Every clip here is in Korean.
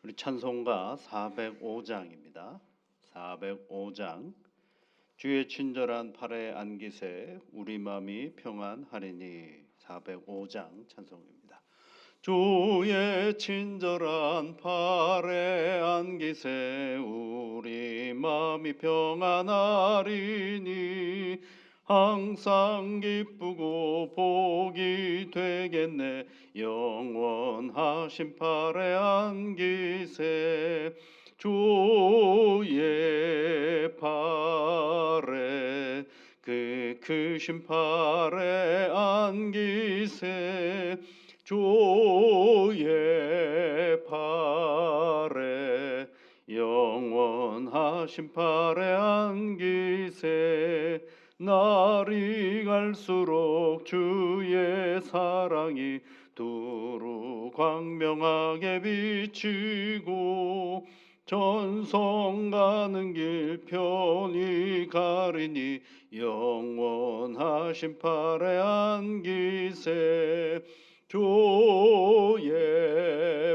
우리 찬송가 405장입니다. 405장. 주의 친절한 팔에 안기세 우리 맘이 평안하리니. 405장 찬송입니다. 주의 친절한 팔에 안기세 우리 맘이 평안하리니. 항상 기쁘고 복이 되겠네. 영원하신 팔에 안기세. 주의 팔에 그 크신 팔에 안기세. 주의 팔에 영원하신 팔에 안기세. 날이 갈수록 주의 사랑이 두루 광명하게 비치고 전성 가는 길 편히 가리니. 영원하신 팔에 안기세. 주의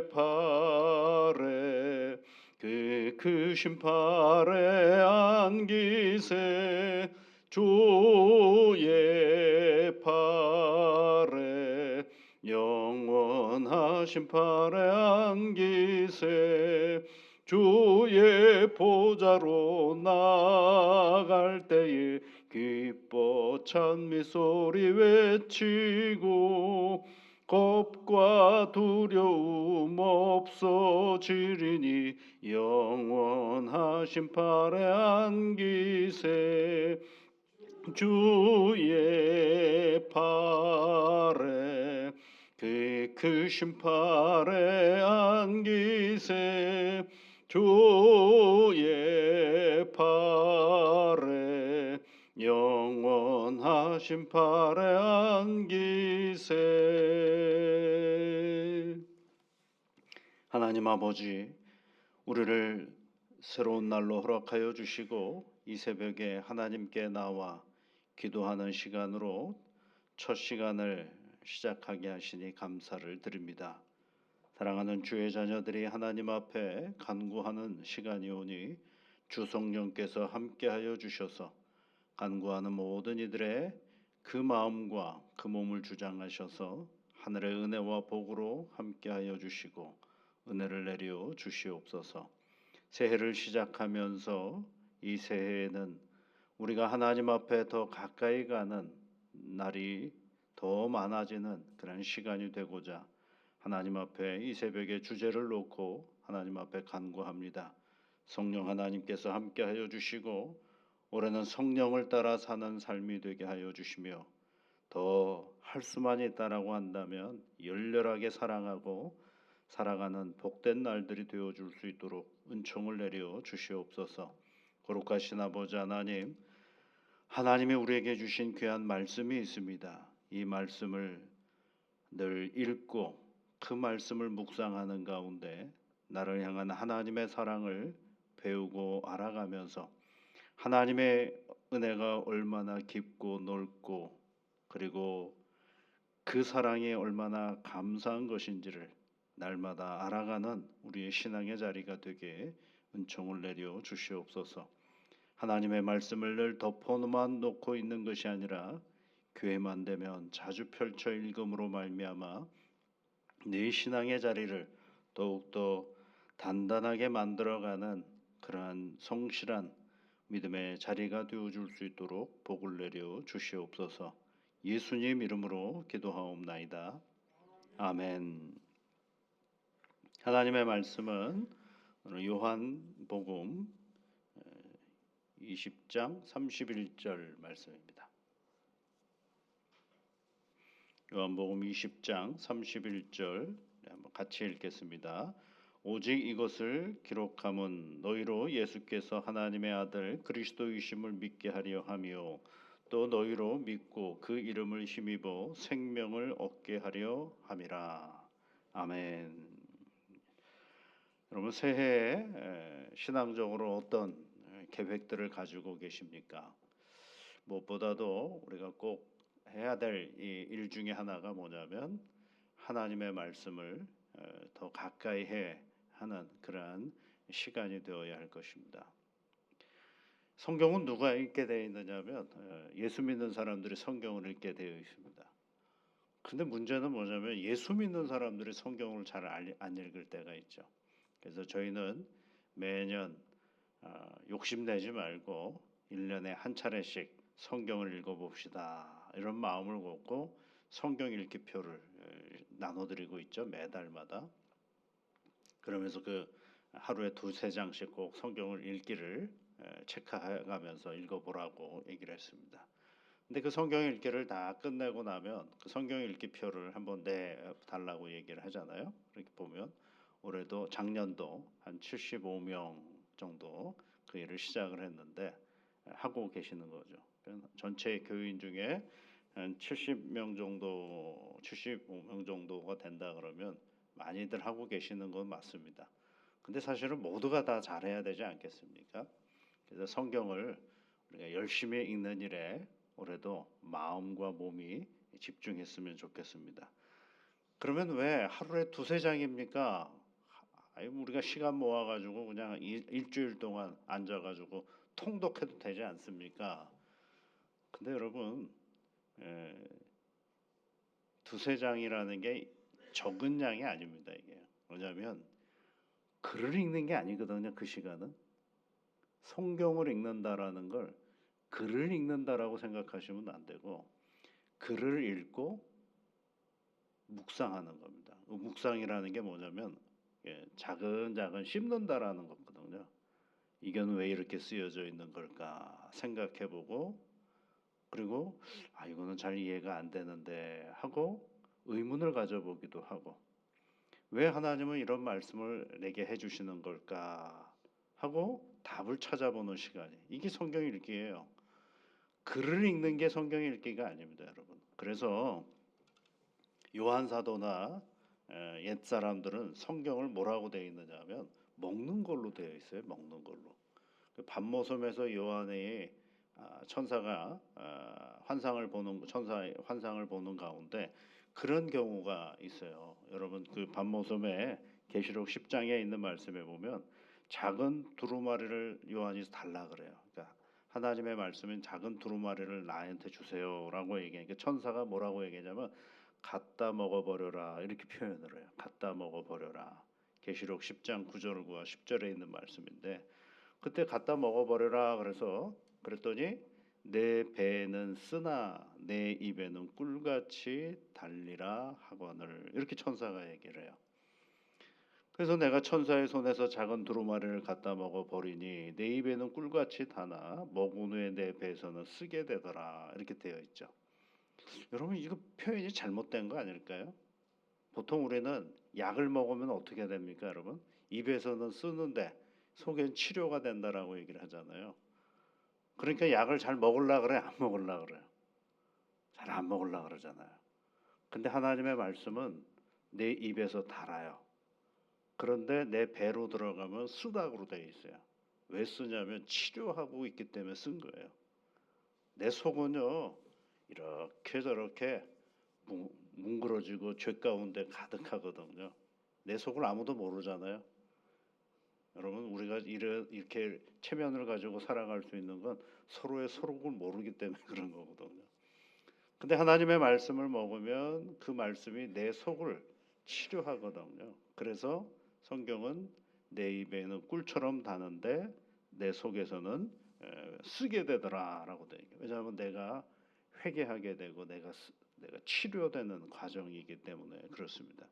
팔에 그 크신 팔에 안기세. 주의 팔에 영원하신 팔에 안기세. 주의 보좌로 나갈 때에 기뻐 찬미 소리 외치고 겁과 두려움 없어지리니. 영원하신 팔에 안기세. 주의 팔에 그 크신 팔에 안기세. 주의 팔에 영원하신 팔에 안기세. 하나님 아버지, 우리를 새로운 날로 허락하여 주시고 이 새벽에 하나님께 나와 기도하는 시간으로 첫 시간을 시작하게 하시니 감사를 드립니다. 사랑하는 주의 자녀들이 하나님 앞에 간구하는 시간이 오니 주 성령께서 함께하여 주셔서 간구하는 모든 이들의 그 마음과 그 몸을 주장하셔서 하늘의 은혜와 복으로 함께하여 주시고 은혜를 내려 주시옵소서. 새해를 시작하면서 이 새해에는 우리가 하나님 앞에 더 가까이 가는 날이 더 많아지는 그런 시간이 되고자 하나님 앞에 이 새벽에 주제를 놓고 하나님 앞에 간구합니다. 성령 하나님께서 함께하여 주시고 올해는 성령을 따라 사는 삶이 되게 하여 주시며 더 할 수만 있다라고 한다면 열렬하게 사랑하고 살아가는 복된 날들이 되어줄 수 있도록 은총을 내려 주시옵소서. 거룩하신 아버지 하나님, 하나님이 우리에게 주신 귀한 말씀이 있습니다. 이 말씀을 늘 읽고 그 말씀을 묵상하는 가운데 나를 향한 하나님의 사랑을 배우고 알아가면서 하나님의 은혜가 얼마나 깊고 넓고 그리고 그 사랑이 얼마나 감사한 것인지를 날마다 알아가는 우리의 신앙의 자리가 되게 은총을 내려 주시옵소서. 하나님의 말씀을 늘 덮어만 놓고 있는 것이 아니라 교회만 되면 자주 펼쳐 읽음으로 말미암아 네 신앙의 자리를 더욱더 단단하게 만들어가는 그러한 성실한 믿음의 자리가 되어줄 수 있도록 복을 내려 주시옵소서. 예수님 이름으로 기도하옵나이다. 아멘. 하나님의 말씀은 오늘 요한복음 20장 31절 말씀입니다. 요한복음 20장 31절 한번 같이 읽겠습니다. 오직 이것을 기록함은 너희로 예수께서 하나님의 아들 그리스도이심을 믿게 하려 함이요 또 너희로 믿고 그 이름을 힘입어 생명을 얻게 하려 함이라. 아멘. 여러분 새해에 신앙적으로 어떤 계획들을 가지고 계십니까? 무엇보다도 우리가 꼭 해야 될 이 일 중에 하나가 뭐냐면 하나님의 말씀을 더 가까이 해 하는 그러한 시간이 되어야 할 것입니다. 성경은 누가 읽게 되어 있느냐면 예수 믿는 사람들이 성경을 읽게 되어 있습니다. 근데 문제는 뭐냐면 예수 믿는 사람들이 성경을 잘 안 읽을 때가 있죠. 그래서 저희는 매년 욕심내지 말고 1년에 한 차례씩 성경을 읽어봅시다. 이런 마음을 갖고 성경 읽기표를 나눠드리고 있죠. 매달마다. 그러면서 그 하루에 2-3장씩 꼭 성경을 읽기를 체크해가면서 읽어보라고 얘기를 했습니다. 근데 그 성경 읽기를 다 끝내고 나면 그 성경 읽기표를 한번 내달라고 얘기를 하잖아요. 이렇게 보면 올해도 작년도 한 75명 정도 그 일을 시작을 했는데 하고 계시는 거죠. 전체 교인 중에 한 70명 정도, 75명 정도가 된다 그러면 많이들 하고 계시는 건 맞습니다. 근데 사실은 모두가 다 잘해야 되지 않겠습니까? 그래서 성경을 우리가 열심히 읽는 일에 올해도 마음과 몸이 집중했으면 좋겠습니다. 그러면 왜 하루에 2-3장입니까? 우리가 시간 모아가지고 그냥 일주일 동안 앉아가지고 통독해도 되지 않습니까? 근데 여러분 2-3장이라는 게 적은 양이 아닙니다. 이게 뭐냐면 글을 읽는 게 아니거든요. 그 시간은 성경을 읽는다라는 걸 글을 읽는다라고 생각하시면 안 되고 글을 읽고 묵상하는 겁니다. 묵상이라는 게 뭐냐면 자근자근 씹는다라는 거거든요. 이건 왜 이렇게 쓰여져 있는 걸까 생각해보고 그리고 이거는 잘 이해가 안 되는데 하고 의문을 가져보기도 하고 왜 하나님은 이런 말씀을 내게 해주시는 걸까 하고 답을 찾아보는 시간이 이게 성경 읽기예요. 글을 읽는 게 성경 읽기가 아닙니다, 여러분. 그래서 요한 사도나 옛 사람들은 성경을 뭐라고 되어 있느냐면 먹는 걸로 되어 있어요. 먹는 걸로. 반모섬에서 요한의 천사가 천사의 환상을 보는 가운데 그런 경우가 있어요. 여러분 그 반모섬에 계시록 10장에 있는 말씀에 보면 작은 두루마리를 요한이 달라 그래요. 그러니까 하나님의 말씀은 작은 두루마리를 나한테 주세요라고 얘기하니까 천사가 뭐라고 얘기하냐면 갖다 먹어버려라 이렇게 표현을 해요. 갖다 먹어버려라. 계시록 10장 9절과 10절에 있는 말씀인데 그때 갖다 먹어버려라 그랬더니 내 배에는 쓰나 내 입에는 꿀같이 달리라 하거늘 이렇게 천사가 얘기를 해요. 그래서 내가 천사의 손에서 작은 두루마리를 갖다 먹어버리니 내 입에는 꿀같이 다나 먹은 후에 내 배에서는 쓰게 되더라 이렇게 되어 있죠. 여러분 이거 표현이 잘못된 거 아닐까요? 보통 우리는 약을 먹으면 어떻게 됩니까, 여러분? 입에서는 쓰는데 속엔 치료가 된다라고 얘기를 하잖아요. 그러니까 약을 잘 먹으려 그래, 안 먹으려 그래요? 잘 안 먹으려 그러잖아요. 근데 하나님의 말씀은 내 입에서 달아요. 그런데 내 배로 들어가면 쓰다구로 되어 있어요. 왜 쓰냐면 치료하고 있기 때문에 쓴 거예요. 내 속은요 이렇게 저렇게 뭉그러지고 죄 가운데 가득하거든요. 내 속을 아무도 모르잖아요. 여러분 우리가 이렇게 체면을 가지고 살아갈 수 있는 건 서로의 속을 모르기 때문에 그런 거거든요. 근데 하나님의 말씀을 먹으면 그 말씀이 내 속을 치료하거든요. 그래서 성경은 내 입에는 꿀처럼 다는데 내 속에서는 쓰게 되더라라고 돼 있어요. 왜냐하면 내가 회개하게 되고 내가 치료되는 과정이기 때문에 그렇습니다.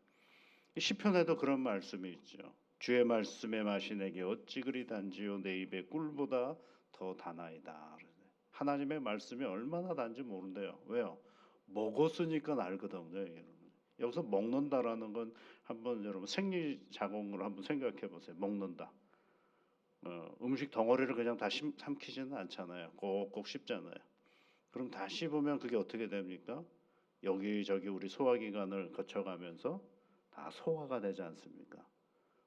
시편에도 그런 말씀이 있죠. 주의 말씀의 맛이 내게 어찌 그리 단지요 내 입에 꿀보다 더 다나이다. 하나님의 말씀이 얼마나 단지 모른대요. 왜요? 먹었으니까 알거든요. 여기서 먹는다라는 건 한번 여러분 생리작용으로 한번 생각해 보세요. 먹는다. 음식 덩어리를 그냥 다 삼키지는 않잖아요. 꼭꼭 씹잖아요. 그럼 다 씹으면 그게 어떻게 됩니까? 여기저기 우리 소화기관을 거쳐가면서 다 소화가 되지 않습니까?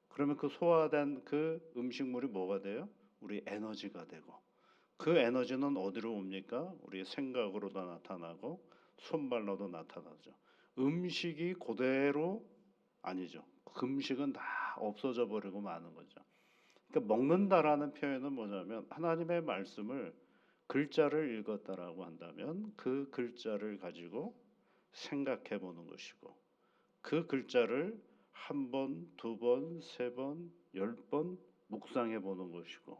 그러면 그 소화된 그 음식물이 뭐가 돼요? 우리 에너지가 되고 그 에너지는 어디로 옵니까? 우리의 생각으로도 나타나고 손발로도 나타나죠. 음식이 그대로 아니죠. 금식은 다 없어져 버리고 마는 거죠. 그러니까 먹는다라는 표현은 뭐냐면 하나님의 말씀을 글자를 읽었다라고 한다면 그 글자를 가지고 생각해 보는 것이고 그 글자를 한 번, 두 번, 세 번, 10번 묵상해 보는 것이고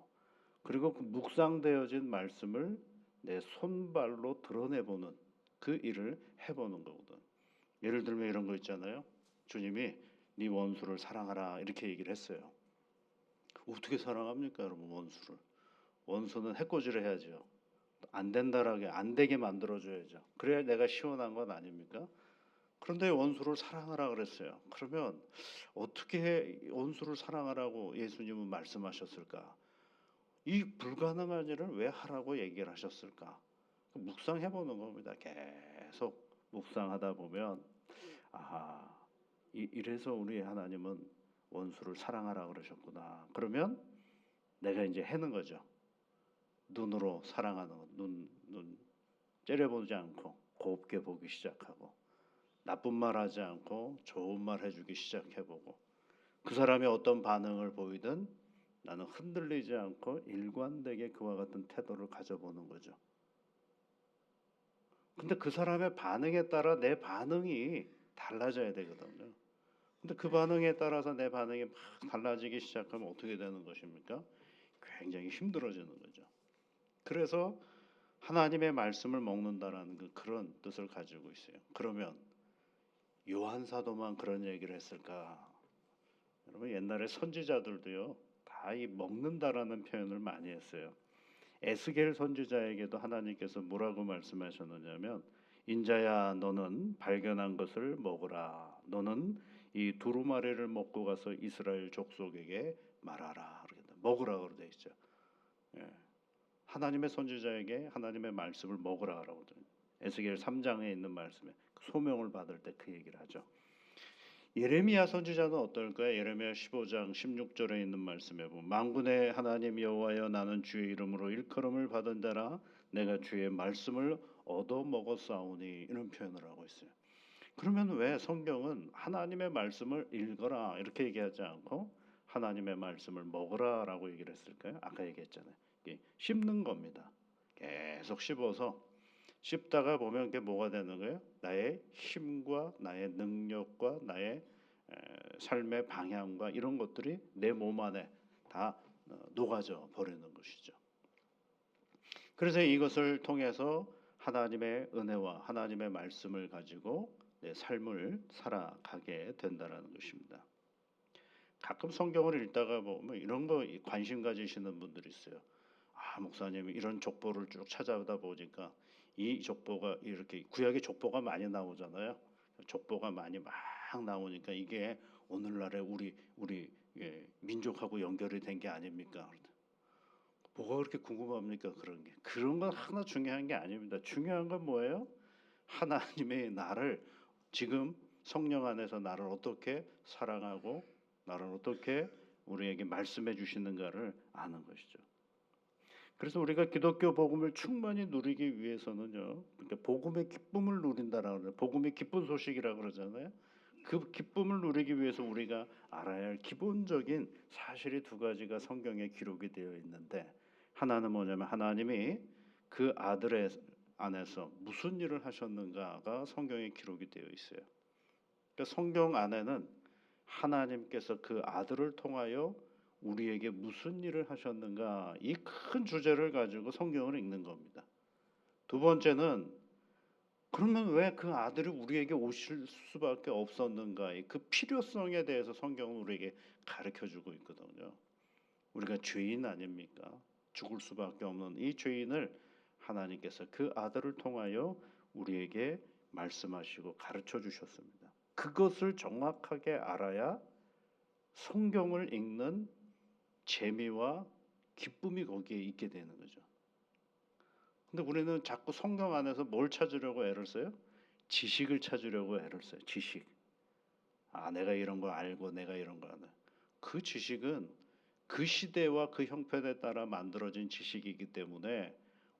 그리고 그 묵상되어진 말씀을 내 손발로 드러내 보는 그 일을 해 보는 거거든. 예를 들면 이런 거 있잖아요. 주님이 네 원수를 사랑하라 이렇게 얘기를 했어요. 어떻게 사랑합니까, 여러분 원수를? 원수는 해코지를 해야죠. 안 된다라게 안 되게 만들어줘야죠. 그래야 내가 시원한 건 아닙니까? 그런데 원수를 사랑하라 그랬어요. 그러면 어떻게 원수를 사랑하라고 예수님은 말씀하셨을까? 이 불가능한 일을 왜 하라고 얘기를 하셨을까? 묵상해 보는 겁니다. 계속 묵상하다 보면 아하, 이래서 우리 하나님은 원수를 사랑하라 그러셨구나. 그러면 내가 이제 해는 거죠. 눈으로 사랑하는 것, 눈 째려보지 않고 곱게 보기 시작하고 나쁜 말 하지 않고 좋은 말 해주기 시작해보고 그 사람이 어떤 반응을 보이든 나는 흔들리지 않고 일관되게 그와 같은 태도를 가져보는 거죠. 근데 그 사람의 반응에 따라 내 반응이 달라져야 되거든요. 근데 그 반응에 따라서 내 반응이 막 달라지기 시작하면 어떻게 되는 것입니까? 굉장히 힘들어지는 거죠. 그래서 하나님의 말씀을 먹는다라는 그런 뜻을 가지고 있어요. 그러면 요한 사도만 그런 얘기를 했을까? 여러분 옛날에 선지자들도요 다 이 먹는다라는 표현을 많이 했어요. 에스겔 선지자에게도 하나님께서 뭐라고 말씀하셨느냐면 인자야 너는 발견한 것을 먹으라. 너는 이 두루마리를 먹고 가서 이스라엘 족속에게 말하라. 먹으라 그러돼 있죠. 예. 하나님의 선지자에게 하나님의 말씀을 먹으라라고 에스겔 3장에 있는 말씀에 소명을 받을 때 그 얘기를 하죠. 예레미야 선지자는 어떨까요? 예레미야 15장 16절에 있는 말씀에 보면 만군의 하나님 여호와여 나는 주의 이름으로 일컬음을 받은 자라 내가 주의 말씀을 얻어 먹었사오니 이런 표현을 하고 있어요. 그러면 왜 성경은 하나님의 말씀을 읽어라 이렇게 얘기하지 않고 하나님의 말씀을 먹으라라고 얘기를 했을까요? 아까 얘기했잖아요. 씹는 겁니다. 계속 씹어서 씹다가 보면 그게 뭐가 되는 거예요? 나의 힘과 나의 능력과 나의 삶의 방향과 이런 것들이 내 몸 안에 다 녹아져 버리는 것이죠. 그래서 이것을 통해서 하나님의 은혜와 하나님의 말씀을 가지고 내 삶을 살아가게 된다는 것입니다. 가끔 성경을 읽다가 보면 이런 거 관심 가지시는 분들이 있어요. 아 목사님 이런 족보를 쭉 찾아다 보니까 이 족보가 이렇게 구약에 족보가 많이 나오잖아요. 족보가 많이 막 나오니까 이게 오늘날의 우리 민족하고 연결이 된 게 아닙니까? 뭐가 그렇게 궁금합니까? 그런 건 하나 중요한 게 아닙니다. 중요한 건 뭐예요? 하나님의 나를 지금 성령 안에서 나를 어떻게 사랑하고 나를 어떻게 우리에게 말씀해 주시는가를 아는 것이죠. 그래서 우리가 기독교 복음을 충만히 누리기 위해서는요. 그러니까 복음의 기쁨을 누린다라고 그래요. 복음이 기쁜 소식이라고 그러잖아요. 그 기쁨을 누리기 위해서 우리가 알아야 할 기본적인 사실이 두 가지가 성경에 기록이 되어 있는데 하나는 뭐냐면 하나님이 그 아들의 안에서 무슨 일을 하셨는가가 성경에 기록이 되어 있어요. 그러니까 성경 안에는 하나님께서 그 아들을 통하여 우리에게 무슨 일을 하셨는가 이 큰 주제를 가지고 성경을 읽는 겁니다. 두 번째는 그러면 왜 그 아들이 우리에게 오실 수밖에 없었는가 그 필요성에 대해서 성경은 우리에게 가르쳐주고 있거든요. 우리가 죄인 아닙니까? 죽을 수밖에 없는 이 죄인을 하나님께서 그 아들을 통하여 우리에게 말씀하시고 가르쳐 주셨습니다. 그것을 정확하게 알아야 성경을 읽는 재미와 기쁨이 거기에 있게 되는 거죠. 근데 우리는 자꾸 성경 안에서 뭘 찾으려고 애를 써요? 지식을 찾으려고 애를 써요. 지식. 아, 내가 이런 거 알고 내가 이런 거 아는. 그 지식은 그 시대와 그 형편에 따라 만들어진 지식이기 때문에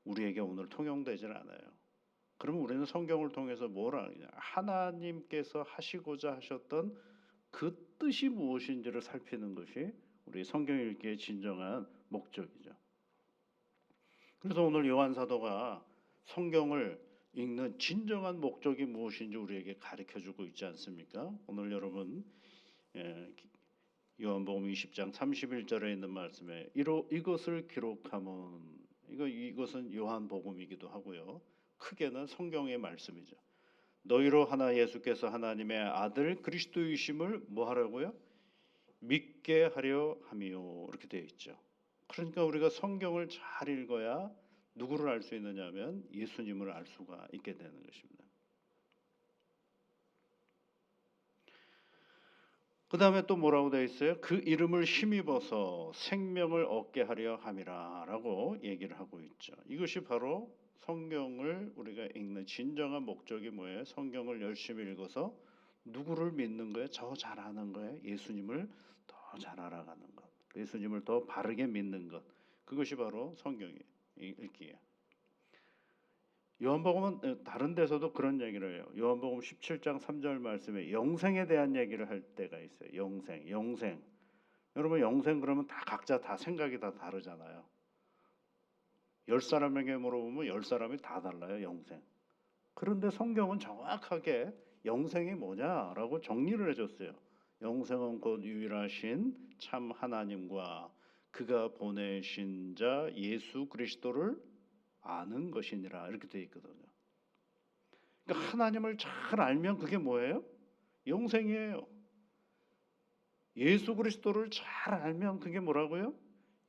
우리에게 오늘 통용되질 않아요. 그러면 우리는 성경을 통해서 뭘 하느냐? 하나님께서 하시고자 하셨던 그 뜻이 무엇인지를 살피는 것이 우리 성경 읽기의 진정한 목적이죠. 그래서 오늘 요한 사도가 성경을 읽는 진정한 목적이 무엇인지 우리에게 가르쳐주고 있지 않습니까? 오늘 여러분 요한복음 20장 31절에 있는 말씀에 이것을 기록하면 이것은 요한복음이기도 하고요. 크게는 성경의 말씀이죠. 너희로 하나 예수께서 하나님의 아들 그리스도이심을 뭐 하라고요? 믿게 하려 함이요. 이렇게 되어 있죠. 그러니까 우리가 성경을 잘 읽어야 누구를 알 수 있느냐면 예수님을 알 수가 있게 되는 것입니다. 그 다음에 또 뭐라고 되어 있어요? 그 이름을 힘입어서 생명을 얻게 하려 함이라 라고 얘기를 하고 있죠. 이것이 바로 성경을 우리가 읽는 진정한 목적이 뭐예요? 성경을 열심히 읽어서 누구를 믿는 거예요? 저 잘 아는 거예요? 예수님을 더 잘 알아가는 것, 예수님을 더 바르게 믿는 것, 그것이 바로 성경이 읽기에. 요한복음은 다른 데서도 그런 얘기를 해요. 요한복음 17장 3절 말씀에 영생에 대한 얘기를 할 때가 있어요. 영생. 여러분 영생 그러면 다 각자 다 생각이 다 다르잖아요. 10사람에게 물어보면 10사람이 다 달라요. 영생. 그런데 성경은 정확하게 영생이 뭐냐라고 정리를 해줬어요. 영생은 곧 유일하신 참 하나님과 그가 보내신 자 예수 그리스도를 아는 것이니라 이렇게 되어 있거든요. 그러니까 하나님을 잘 알면 그게 뭐예요? 영생이에요. 예수 그리스도를 잘 알면 그게 뭐라고요?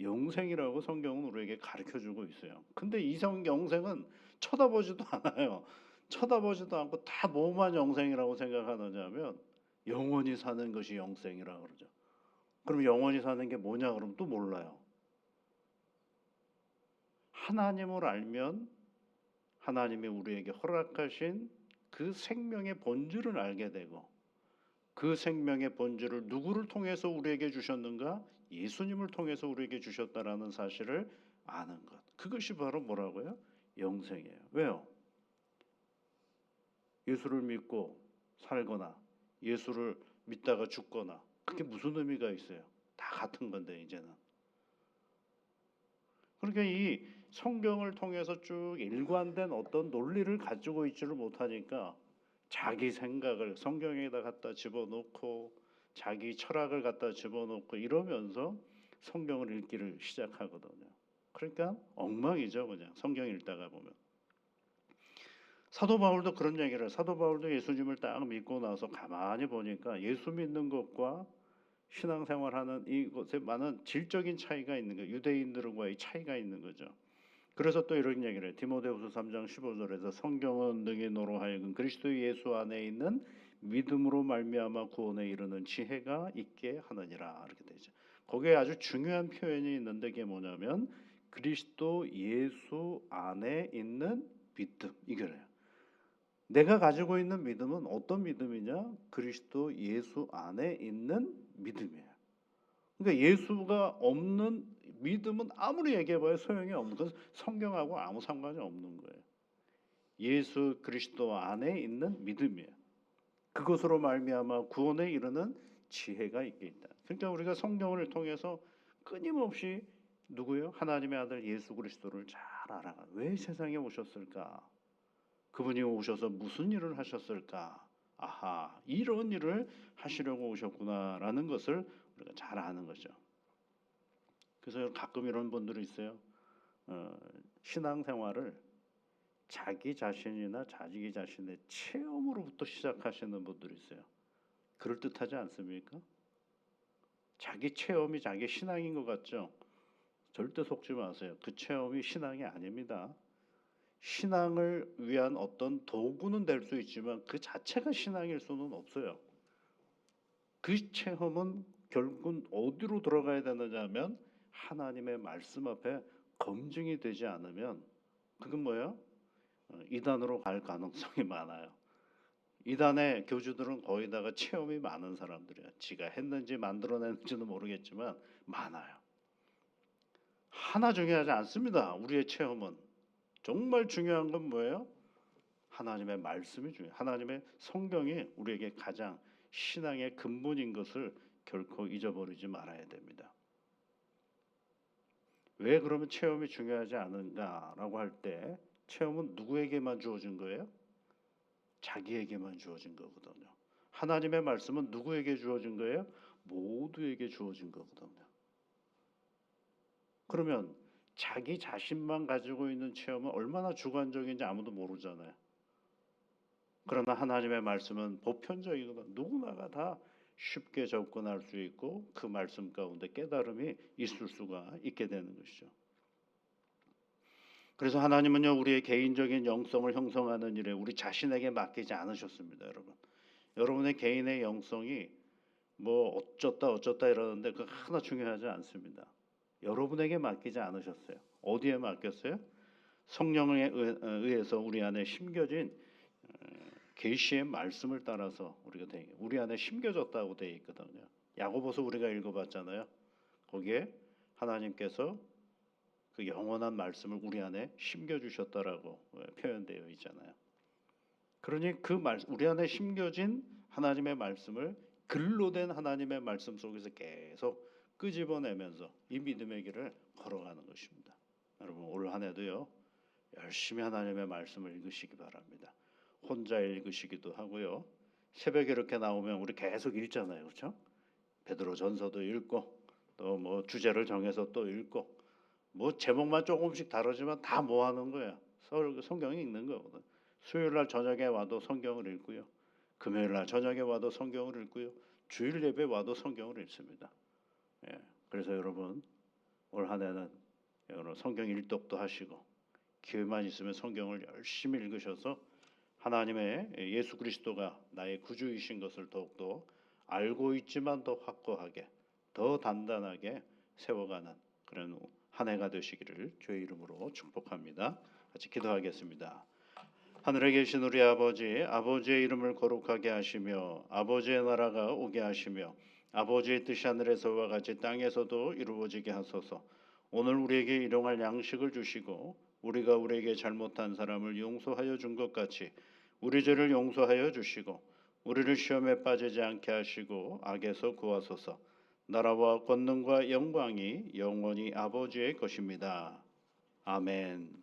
영생이라고 성경은 우리에게 가르쳐주고 있어요. 근데 이 영생은 쳐다보지도 않아요. 쳐다보지도 않고 다 뭐만 영생이라고 생각하느냐면 영원히 사는 것이 영생이라고 그러죠. 그럼 영원히 사는 게 뭐냐 그러면 또 몰라요. 하나님을 알면 하나님이 우리에게 허락하신 그 생명의 본질을 알게 되고 그 생명의 본질을 누구를 통해서 우리에게 주셨는가? 예수님을 통해서 우리에게 주셨다라는 사실을 아는 것. 그것이 바로 뭐라고요? 영생이에요. 왜요? 예수를 믿고 살거나 예수를 믿다가 죽거나 그게 무슨 의미가 있어요? 다 같은 건데 이제는. 그러니까 이 성경을 통해서 쭉 일관된 어떤 논리를 가지고 있지를 못하니까 자기 생각을 성경에다 갖다 집어넣고 자기 철학을 갖다 집어넣고 이러면서 성경을 읽기를 시작하거든요. 그러니까 엉망이죠, 그냥 성경 읽다가 보면. 사도 바울도 그런 얘기를 해요. 사도 바울도 예수님을 딱 믿고 나서 가만히 보니까 예수 믿는 것과 신앙생활하는 이것에 많은 질적인 차이가 있는 거예요. 유대인들과의 차이가 있는 거죠. 그래서 또 이런 얘기를 해요. 디모데후서 3장 15절에서 성경은 능히 너로 하여금 그리스도 예수 안에 있는 믿음으로 말미암아 구원에 이르는 지혜가 있게 하느니라 이렇게 되죠. 거기에 아주 중요한 표현이 있는데 그게 뭐냐면 그리스도 예수 안에 있는 믿음 이거래요. 내가 가지고 있는 믿음은 어떤 믿음이냐? 그리스도 예수 안에 있는 믿음이에요. 그러니까 예수가 없는 믿음은 아무리 얘기해봐야 소용이 없는 것은 성경하고 아무 상관이 없는 거예요. 예수 그리스도 안에 있는 믿음이에요. 그것으로 말미암아 구원에 이르는 지혜가 있게 있다. 그러니까 우리가 성경을 통해서 끊임없이 누구요? 하나님의 아들 예수 그리스도를 잘 알아가. 왜 세상에 오셨을까? 그분이 오셔서 무슨 일을 하셨을까? 아하, 이런 일을 하시려고 오셨구나라는 것을 우리가 잘 아는 거죠. 그래서 가끔 이런 분들이 있어요. 신앙생활을 자기 자신이나 자기 자신의 체험으로부터 시작하시는 분들이 있어요. 그럴듯하지 않습니까? 자기 체험이 자기 신앙인 것 같죠? 절대 속지 마세요. 그 체험이 신앙이 아닙니다. 신앙을 위한 어떤 도구는 될 수 있지만 그 자체가 신앙일 수는 없어요. 그 체험은 결국은 어디로 들어가야 되느냐면 하나님의 말씀 앞에 검증이 되지 않으면 그건 뭐예요? 이단으로 갈 가능성이 많아요. 이단의 교주들은 거의 다가 체험이 많은 사람들이에요. 지가 했는지 만들어냈는지는 모르겠지만 많아요. 하나 중요하지 않습니다. 우리의 체험은. 정말 중요한 건 뭐예요? 하나님의 말씀이 중요해요. 하나님의 성경이 우리에게 가장 신앙의 근본인 것을 결코 잊어버리지 말아야 됩니다. 왜 그러면 체험이 중요하지 않은가라고 할 때 체험은 누구에게만 주어진 거예요? 자기에게만 주어진 거거든요. 하나님의 말씀은 누구에게 주어진 거예요? 모두에게 주어진 거거든요. 그러면 자기 자신만 가지고 있는 체험은 얼마나 주관적인지 아무도 모르잖아요. 그러나 하나님의 말씀은 보편적이거든. 누구나가 다 쉽게 접근할 수 있고 그 말씀 가운데 깨달음이 있을 수가 있게 되는 것이죠. 그래서 하나님은요, 우리의 개인적인 영성을 형성하는 일에 우리 자신에게 맡기지 않으셨습니다, 여러분. 여러분의 개인의 영성이 뭐 어쩌다 이러는데 그거 하나 중요하지 않습니다. 여러분에게 맡기지 않으셨어요. 어디에 맡겼어요? 성령에 의해서 우리 안에 심겨진 계시의 말씀을 따라서 우리 안에 심겨졌다고 되어 있거든요. 야고보서 우리가 읽어봤잖아요. 거기에 하나님께서 그 영원한 말씀을 우리 안에 심겨주셨다라고 표현되어 있잖아요. 그러니 그 우리 안에 심겨진 하나님의 말씀을 글로 된 하나님의 말씀 속에서 계속 끄집어내면서 이 믿음의 길을 걸어가는 것입니다. 여러분 올 한 해도요, 열심히 하나님의 말씀을 읽으시기 바랍니다. 혼자 읽으시기도 하고요. 새벽에 이렇게 나오면 우리 계속 읽잖아요, 그렇죠? 베드로전서도 읽고 또 뭐 주제를 정해서 또 읽고 뭐 제목만 조금씩 다르지만 다 뭐 하는 거야? 성경 읽는 거거든. 수요일 날 저녁에 와도 성경을 읽고요. 금요일 날 저녁에 와도 성경을 읽고요. 주일 예배 와도 성경을 읽습니다. 예. 그래서 여러분 올 한 해는 여러분 성경 일독도 하시고 기회만 있으면 성경을 열심히 읽으셔서 하나님의 예수 그리스도가 나의 구주이신 것을 더욱더 알고 있지만 더 확고하게 더 단단하게 세워가는 그런 한 해가 되시기를 주의 이름으로 축복합니다. 같이 기도하겠습니다. 하늘에 계신 우리 아버지, 아버지의 이름을 거룩하게 하시며 아버지의 나라가 오게 하시며 아버지의 뜻이 하늘에서와 같이 땅에서도 이루어지게 하소서. 오늘 우리에게 일용할 양식을 주시고 우리가 우리에게 잘못한 사람을 용서하여 준 것 같이 우리 죄를 용서하여 주시고 우리를 시험에 빠지지 않게 하시고 악에서 구하소서. 나라와 권능과 영광이 영원히 아버지의 것입니다. 아멘.